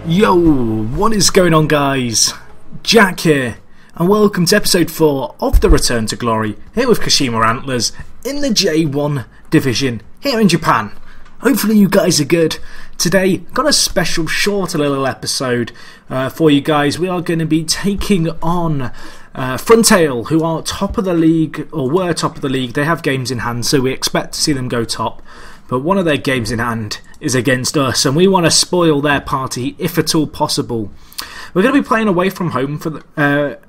Yo, what is going on, guys? Jack here, and welcome to episode 4 of The Return to Glory, here with Kashima Antlers in the J1 division here in Japan. Hopefully you guys are good. Today, got a special short little episode for you guys. We are going to be taking on Frontale, who are top of the league, or were top of the league. They have games in hand, so we expect to see them go top. But one of their games in hand is against us, and we want to spoil their party if at all possible. We're going to be playing away from home for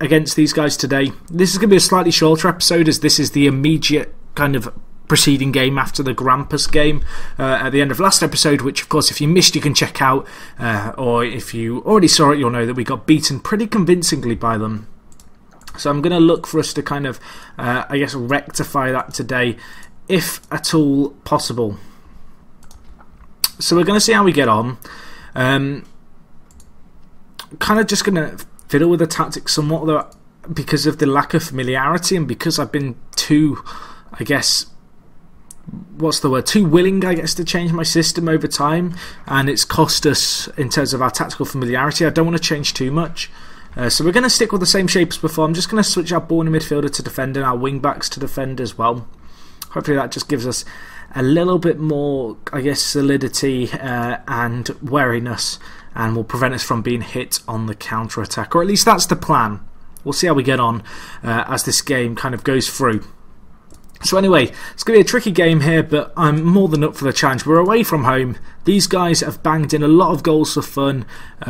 against these guys today. This is going to be a slightly shorter episode, as this is the immediate kind of preceding game after the Grampus game at the end of last episode, which of course if you missed you can check out, or if you already saw it you'll know that we got beaten pretty convincingly by them. So I'm going to look for us to kind of, I guess, rectify that today, if at all possible. So we're going to see how we get on. Kind of just going to fiddle with the tactics somewhat, though, because of the lack of familiarity and because I've been too, I guess, too willing, I guess, to change my system over time, and it's cost us in terms of our tactical familiarity. I don't want to change too much. So we're going to stick with the same shape as before. I'm just going to switch our ball in midfielder to defender and our wing backs to defend as well. Hopefully that just gives us a little bit more, I guess, solidity and wariness, and will prevent us from being hit on the counter-attack, or at least that's the plan. We'll see how we get on as this game kind of goes through. So anyway, it's going to be a tricky game here, but I'm more than up for the challenge. We're away from home. These guys have banged in a lot of goals for fun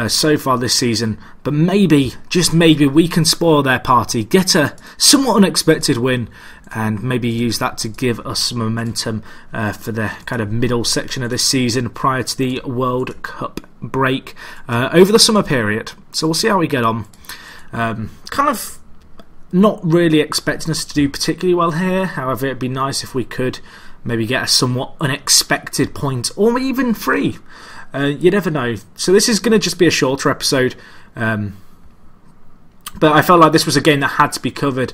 so far this season, but maybe, just maybe, we can spoil their party, get a somewhat unexpected win, and maybe use that to give us some momentum for the kind of middle section of this season prior to the World Cup break over the summer period. So we'll see how we get on. Kind of not really expecting us to do particularly well here. However, it'd be nice if we could maybe get a somewhat unexpected point, or even 3. You never know. So this is going to just be a shorter episode. But I felt like this was a game that had to be covered,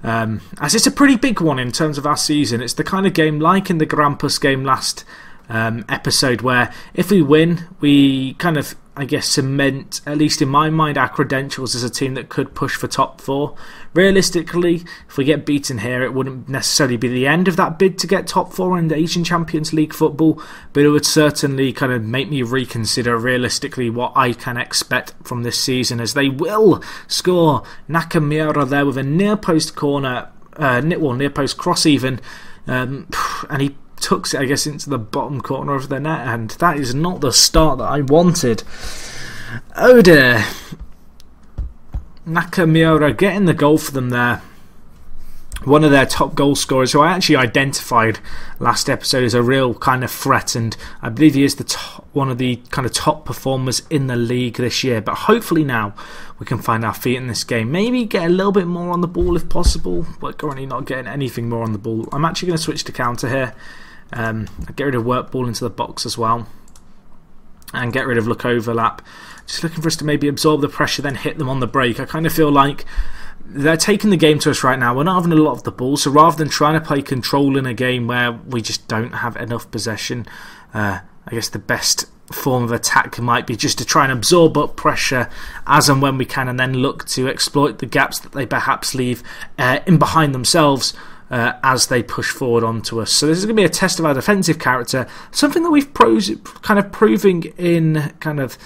as it's a pretty big one in terms of our season. It's the kind of game, like in the Grampus game last episode, where if we win, we kind of, I guess, cement, at least in my mind, our credentials as a team that could push for top 4. Realistically, if we get beaten here, it wouldn't necessarily be the end of that bid to get top 4 in the Asian Champions League football, but it would certainly kind of make me reconsider realistically what I can expect from this season, as they will score Nakamura there with a near post corner, near post cross even, and he tucks it, I guess, into the bottom corner of the net, and that is not the start that I wanted. Oh dear. Nakamura getting the goal for them there. One of their top goal scorers, who I actually identified last episode as a real kind of threat, and I believe he is one of the kind of top performers in the league this year. But hopefully now we can find our feet in this game. Maybe get a little bit more on the ball if possible, but currently not getting anything more on the ball. I'm actually going to switch to counter here. Get rid of work ball into the box as well, and get rid of look overlap. Just looking for us to maybe absorb the pressure, then hit them on the break. I kind of feel like they're taking the game to us right now. We're not having a lot of the ball, so rather than trying to play control in a game where we just don't have enough possession, I guess the best form of attack might be just to try and absorb up pressure as and when we can, and then look to exploit the gaps that they perhaps leave in behind themselves as they push forward onto us. So this is going to be a test of our defensive character, something that we've kind of proving in kind of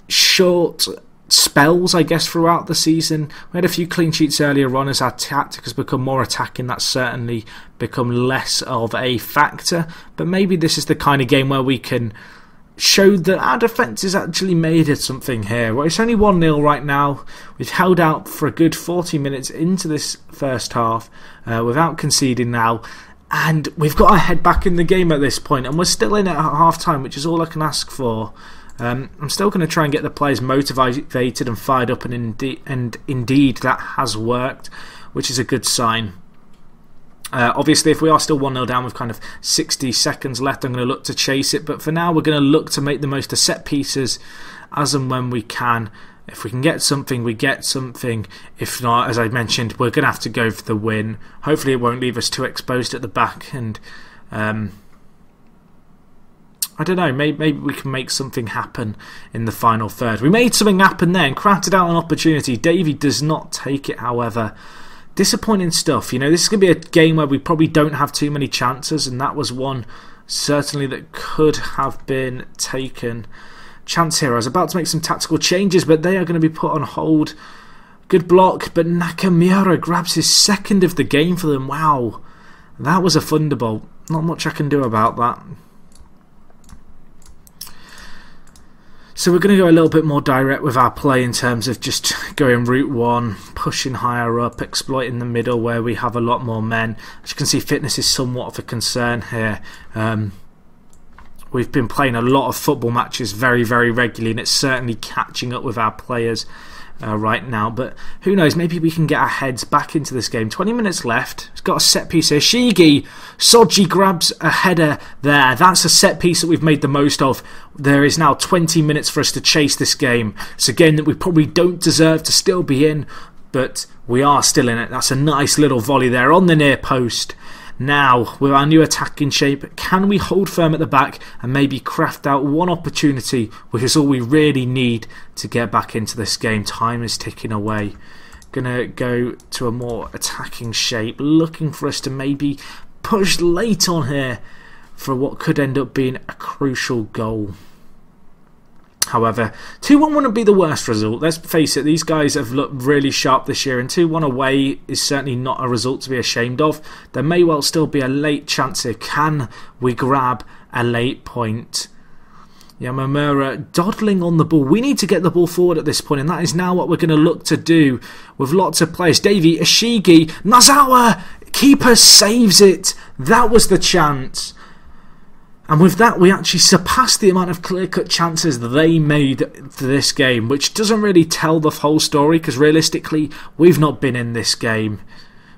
short spells, I guess, throughout the season. We had a few clean sheets earlier on. As our tactic has become more attacking, that's certainly become less of a factor, but maybe this is the kind of game where we can show that our defence is actually made of something here. Well, it's only 1-0 right now. We've held out for a good 40 minutes into this first half without conceding now, and we've got our head back in the game at this point, and we're still in at half time, which is all I can ask for. I'm still going to try and get the players motivated and fired up, and indeed that has worked, which is a good sign. Obviously, if we are still 1-0 down with kind of 60 seconds left, I'm going to look to chase it. But for now, we're going to look to make the most of set pieces as and when we can. If we can get something, we get something. If not, as I mentioned, we're going to have to go for the win. Hopefully it won't leave us too exposed at the back. And I don't know, maybe we can make something happen in the final third. We made something happen then, crafted out an opportunity. Davey does not take it, however. Disappointing stuff. You know, this is going to be a game where we probably don't have too many chances, and that was one certainly that could have been taken. Chance here. I was about to make some tactical changes, but they are going to be put on hold. Good block, but Nakamura grabs his second of the game for them. Wow, that was a thunderbolt. Not much I can do about that. So we're going to go a little bit more direct with our play in terms of just going route one, pushing higher up, exploiting the middle where we have a lot more men. As you can see, fitness is somewhat of a concern here. We've been playing a lot of football matches very, very regularly, and it's certainly catching up with our players right now. But who knows, maybe we can get our heads back into this game. 20 minutes left. It's got a set piece here. Shigi, Soji grabs a header there. That's a set piece that we've made the most of. There is now 20 minutes for us to chase this game. It's a game that we probably don't deserve to still be in, but we are still in it. That's a nice little volley there on the near post. Now, with our new attacking shape, can we hold firm at the back and maybe craft out one opportunity, which is all we really need to get back into this game? Time is ticking away. Gonna go to a more attacking shape, looking for us to maybe push late on here for what could end up being a crucial goal. However, 2-1 wouldn't be the worst result. Let's face it, these guys have looked really sharp this year, and 2-1 away is certainly not a result to be ashamed of. There may well still be a late chance here. Can we grab a late point? Yamamura dawdling on the ball. We need to get the ball forward at this point, and that is now what we're going to look to do with lots of players. Davey, Ishigi, Nazawa, keeper saves it. That was the chance. And with that, we actually surpassed the amount of clear-cut chances they made for this game, which doesn't really tell the whole story, because realistically, we've not been in this game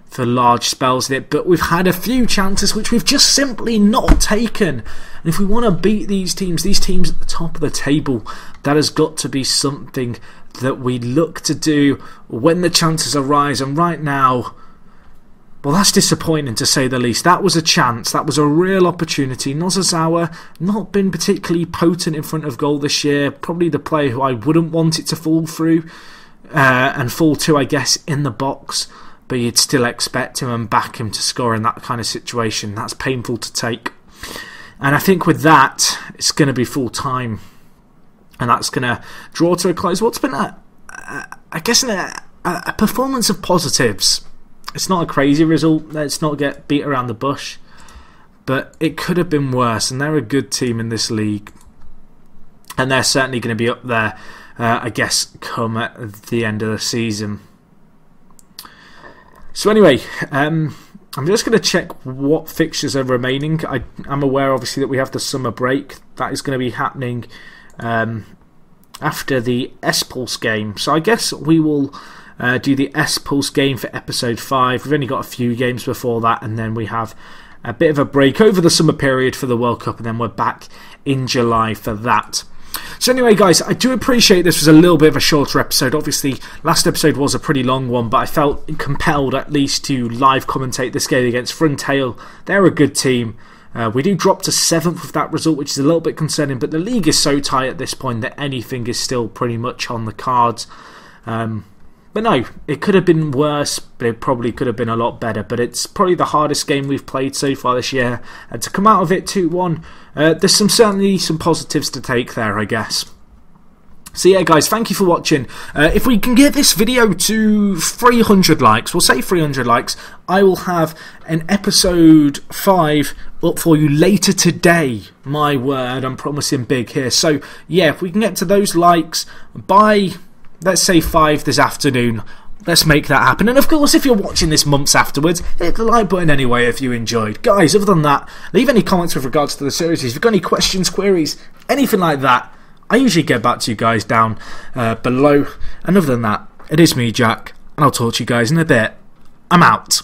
for large spells in it, but we've had a few chances which we've just simply not taken. And if we want to beat these teams at the top of the table, that has got to be something that we look to do when the chances arise. And right now, well, that's disappointing to say the least. That was a chance. That was a real opportunity. Nozazawa not been particularly potent in front of goal this year. Probably the player who I wouldn't want it to fall through and fall to, I guess, in the box. But you'd still expect him and back him to score in that kind of situation. That's painful to take. And I think with that, it's going to be full time. And that's going to draw to a close. What's been, a performance of positives. It's not a crazy result. Let's not get beat around the bush. But it could have been worse. And they're a good team in this league. And they're certainly going to be up there, I guess, come at the end of the season. So anyway, I'm just going to check what fixtures are remaining. I'm aware, obviously, that we have the summer break. That is going to be happening after the S-Pulse game. So I guess we will do the S-Pulse game for episode 5. We've only got a few games before that, and then we have a bit of a break over the summer period for the World Cup, and then we're back in July for that. So anyway, guys, I do appreciate this was a little bit of a shorter episode. Obviously, last episode was a pretty long one, but I felt compelled at least to live commentate this game against Frontale. They're a good team. We do drop to 7th with that result, which is a little bit concerning, but the league is so tight at this point that anything is still pretty much on the cards. But no, it could have been worse, but it probably could have been a lot better. But it's probably the hardest game we've played so far this year. And to come out of it 2-1, there's certainly some positives to take there, I guess. So yeah, guys, thank you for watching. If we can get this video to 300 likes, we'll say 300 likes, I will have an episode 5 up for you later today. My word, I'm promising big here. So yeah, if we can get to those likes by, let's say, 5 this afternoon, let's make that happen. And of course, if you're watching this months afterwards, hit the like button anyway if you enjoyed. Guys, other than that, leave any comments with regards to the series. If you've got any questions, queries, anything like that, I usually get back to you guys down below. And other than that, it is me, Jack, and I'll talk to you guys in a bit. I'm out.